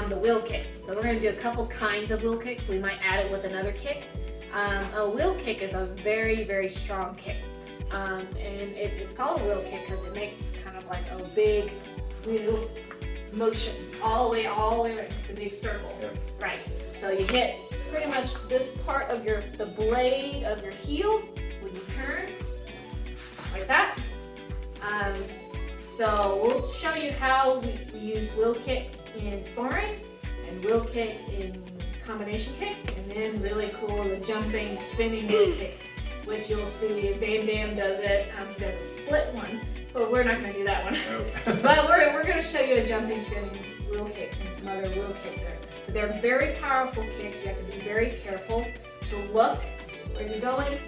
on the wheel kick. So we're going to do a couple kinds of wheel kick. We might add it with another kick. A wheel kick is a very, very strong kick. And it's called a wheel kick because it makes kind of like a big wheel motion all the way around. It's a big circle, right? So you hit pretty much this part of the blade of your heel when you turn, like that. So we'll show you how we use wheel kicks in sparring and wheel kicks in combination kicks, and then really cool, the jumping, spinning wheel kick, which you'll see Van Damme does it. He does a split one, but we're not going to do that one. Nope. But we're going to show you a jumping, spinning wheel kicks and some other wheel kicks there. But they're very powerful kicks. You have to be very careful to look where you're going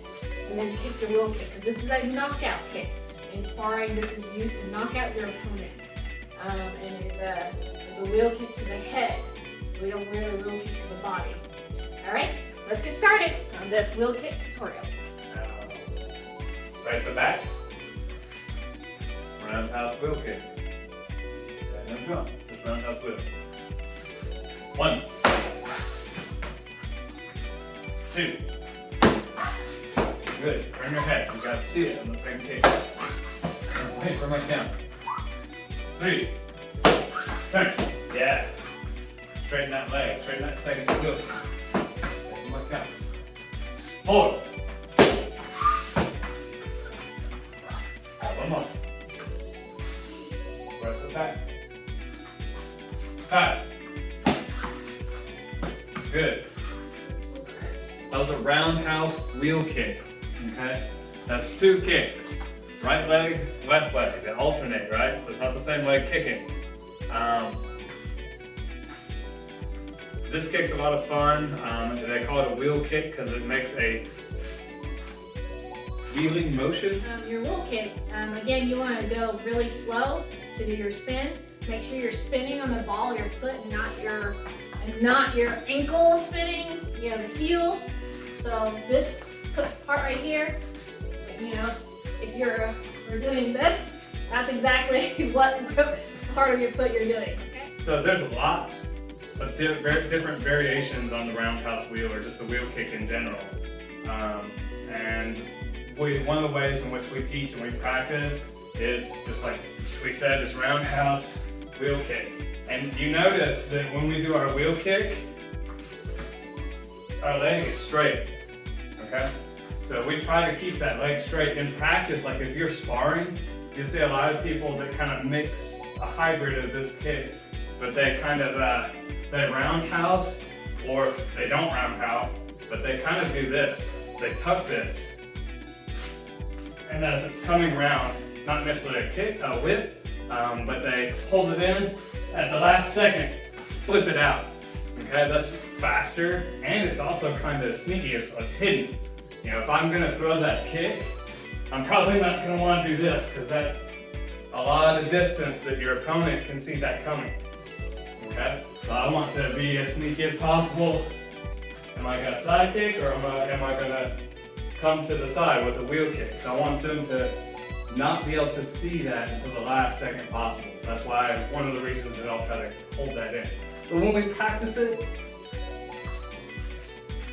and then kick your wheel kick, because this is a knockout kick. In sparring, this is used to knock out your opponent. And it's a wheel kick to the head. So we don't wear a wheel kick to the body. All right, let's get started on this wheel kick tutorial. Right at the back, roundhouse wheel kick. No jump, just roundhouse wheel. 1, 2. Good, turn your head, you gotta see it on the same kick. Wait for my count. 3, turn, yeah. Straighten that leg, straighten that second wheel. Wait for my count. 4. One more. Right at the back. 5. Good. That was a roundhouse wheel kick. Okay? That's 2 kicks. Right leg, left leg. They alternate, right? So it's not the same leg kicking. This kick's a lot of fun. They call it a wheel kick because it makes a wheeling motion. Your wheel kick, again, you want to go really slow to do your spin. Make sure you're spinning on the ball of your foot and not your ankle spinning, you know, the heel. So this part right here, you know, if we're doing this, that's exactly what part of your foot you're doing, okay? So there's lots of different variations on the roundhouse wheel, or just the wheel kick in general. And one of the ways in which we teach and we practice is, just like we said, is roundhouse wheel kick. And you notice that when we do our wheel kick, our leg is straight, okay? So we try to keep that leg straight. In practice, like if you're sparring, you see a lot of people that kind of mix a hybrid of this kick, but they kind of, they roundhouse, or they don't roundhouse, but they kind of do this. They tuck this. And as it's coming around, not necessarily a kick, a whip, but they hold it in at the last second, flip it out. Okay, that's faster, and it's also kind of sneaky, it's hidden. You know, if I'm gonna throw that kick, I'm probably not gonna want to do this, because that's a lot of distance that your opponent can see that coming. Okay, so I want to be as sneaky as possible. Am I gonna side kick, or am I gonna come to the side with a wheel kick? So I want them to not be able to see that until the last second possible. That's why one of the reasons that I'll try to hold that in. But when we practice it,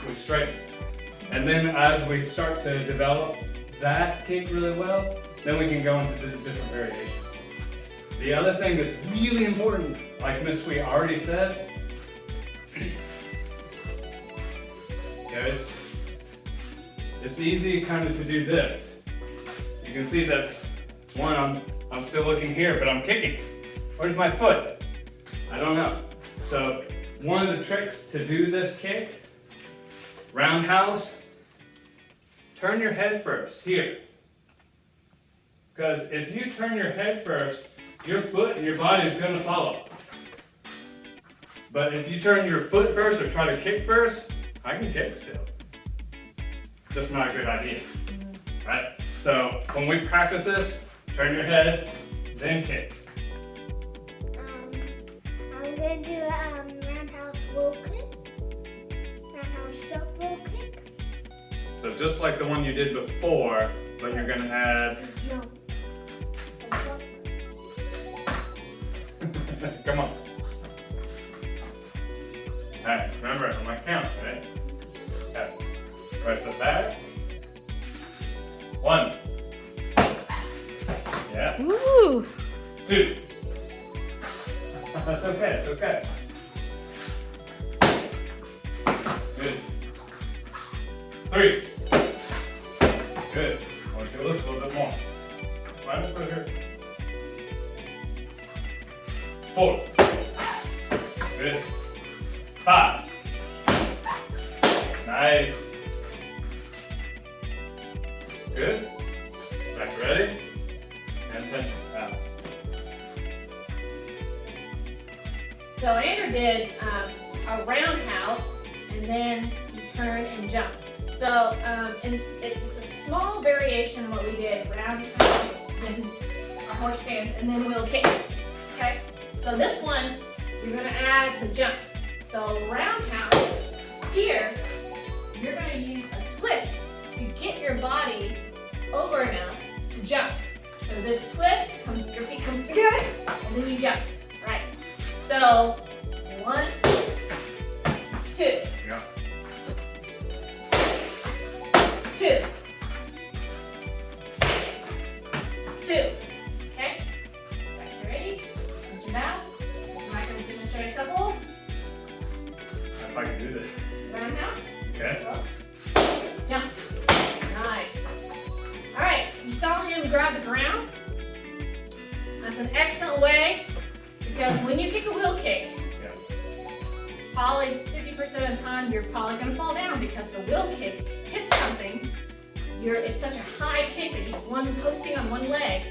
we straighten. And then as we start to develop that kick really well, then we can go into the different variations. The other thing that's really important, like Miss Sweet already said, it's easy kind of to do this. You can see that, one, I'm still looking here, but I'm kicking. Where's my foot? I don't know. So one of the tricks to do this kick, roundhouse, turn your head first, here. Because if you turn your head first, your foot and your body is going to follow. But if you turn your foot first or try to kick first, I can kick still. Just not a good idea, right? So when we practice this, turn your head, then kick. I'm going to do a roundhouse wheel kick, roundhouse jump wheel kick. So just like the one you did before, but you're going to add... Jump. Come on. Alright, remember, I'm gonna count, right? Okay. Right foot back. 1. Yeah. Woo! 2. That's okay, it's okay. Good. 3. Good. I want you to lift a little bit more. Right up here. 4. Good. 5. Nice. Good. Back ready. And tension. Out. So Andrew did a roundhouse, and then you turn and jump. So it's a small variation of what we did: roundhouse, then a horse stance, and then wheel kick. Okay. So this one, you're gonna add the jump. So roundhouse here, you're gonna use a twist to get your body over enough to jump. So this twist your feet come together, and then you jump. Right. So 1, 2. Yeah. 2. 2. Okay. Back to ready. Put your bow. So I'm going to demonstrate a couple. If I can do this. Roundhouse. Okay. So, jump. Nice. All right. You saw him grab the ground. That's an excellent way, because when you kick a wheel kick, probably 50% of the time you're probably going to fall down, because the wheel kick hits something. It's such a high kick that you're posting on one leg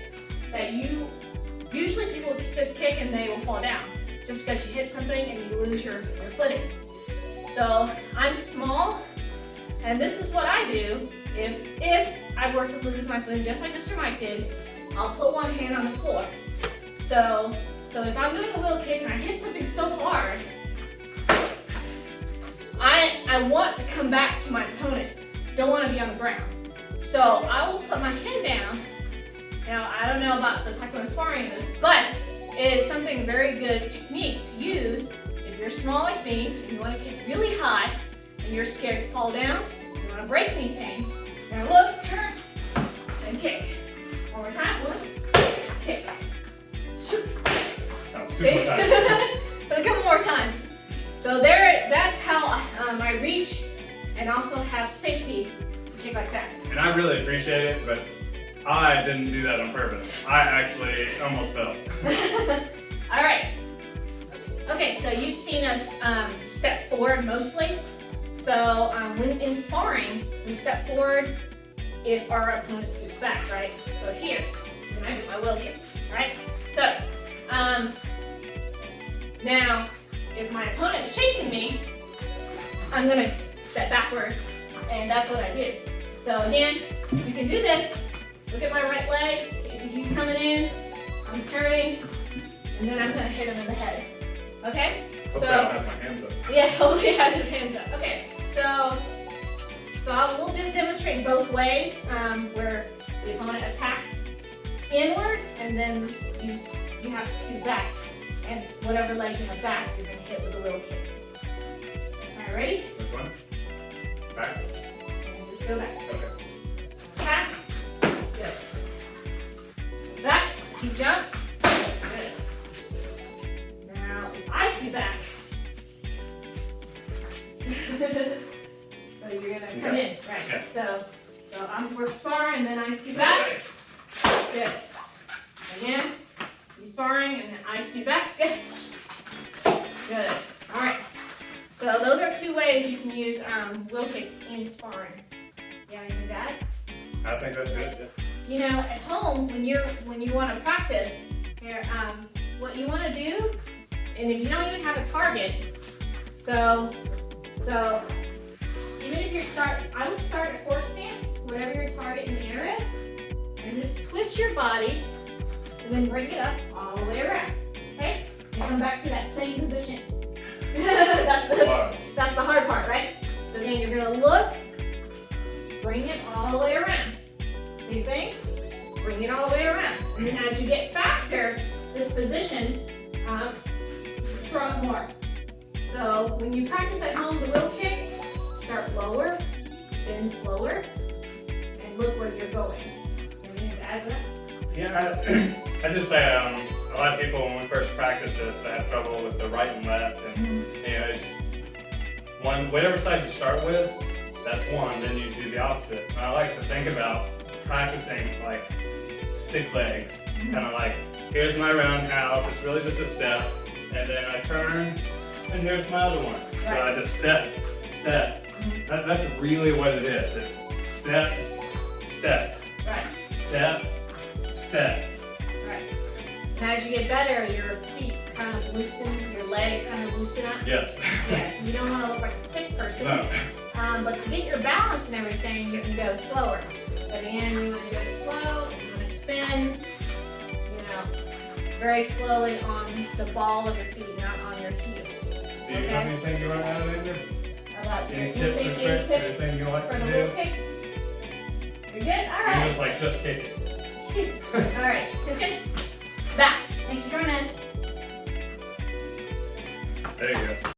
that usually people kick this kick and they will fall down just because you hit something and you lose your footing. So I'm small, and this is what I do if I were to lose my footing, just like Mr. Mike did. I'll put one hand on the floor. So if I'm doing a wheel kick and I hit something so hard, I want to come back to my opponent. Don't want to be on the ground. So I will put my hand down. Now, I don't know about the Tae Kwon Do sparring in this, but it is something very good technique to use if you're small like me and you want to kick really high and you're scared to fall down, you don't want to break anything. Now look, turn, and kick. One more time. 1, kick. Shoot. That was 2 more times. A couple more times. So that's how I reach and also have safety to kick like that. And I really appreciate it, but I didn't do that on purpose. I actually almost fell. All right. Okay, so you've seen us step forward mostly. So when in sparring, we step forward if our opponent scoots back, right? So here, when I do my wheel kick, right? So now, if my opponent's chasing me, I'm gonna step backward, and that's what I do. So again, you can do this. Look at my right leg. So he's coming in, I'm turning, and then I'm gonna hit him in the head. Okay? Hopefully I have my hands up. Yeah, hopefully he has his hands up. Okay, so we'll demonstrate both ways, where the opponent attacks inward, and then you have to scoot back. And whatever leg you have back, you're going to hit with a wheel kick. All right, ready? Which one? Back? And just go back. Okay. Back. Good. Back. You jump. Good. Now, if I scoot back, so you're going to come in, right? Yeah. So we're sparring, and then I scoot back. Good. Again. Sparring, and then I scoot back. Good. Good. All right. So those are 2 ways you can use wheel kicks in sparring. Yeah, I do that. I think that's good. Yeah. You know, at home when you want to practice, here, what you want to do, and if you don't even have a target, so even if I would start at horse stance, whatever your target in the air is, and just twist your body. And then bring it up all the way around, okay? And come back to that same position. That's the hard part, right? So again, you're gonna look, bring it all the way around. Same thing, bring it all the way around. And then as you get faster, this position, throw it more. So So when you practice at home the wheel kick, start lower, spin slower, and look where you're going. Anything to add to that? Yeah, I just say a lot of people when we first practice this, they have trouble with the right and left, and you know, it's whatever side you start with, that's one. Then you do the opposite. And I like to think about practicing like stick legs, kind of like here's my roundhouse. It's really just a step, and then I turn, and here's my other one. So I just step, step. That's really what it is. It's step, step, Right. step, step. Right. And as you get better, your feet kind of loosen, your leg kind of loosen up. Yes. Yes, you don't want to look like a stick person. No. But to get your balance and everything, you go slower. At the end, you want to go slow, you want to spin, you know, very slowly on the ball of your feet, not on your heel. Do you have anything you want to add, Andrew? About Any tips or tricks? Anything you like for to the do? wheel kick? You're good? All You're right. just like, just kick it. All right, attention. Back. Thanks for joining us. There you go.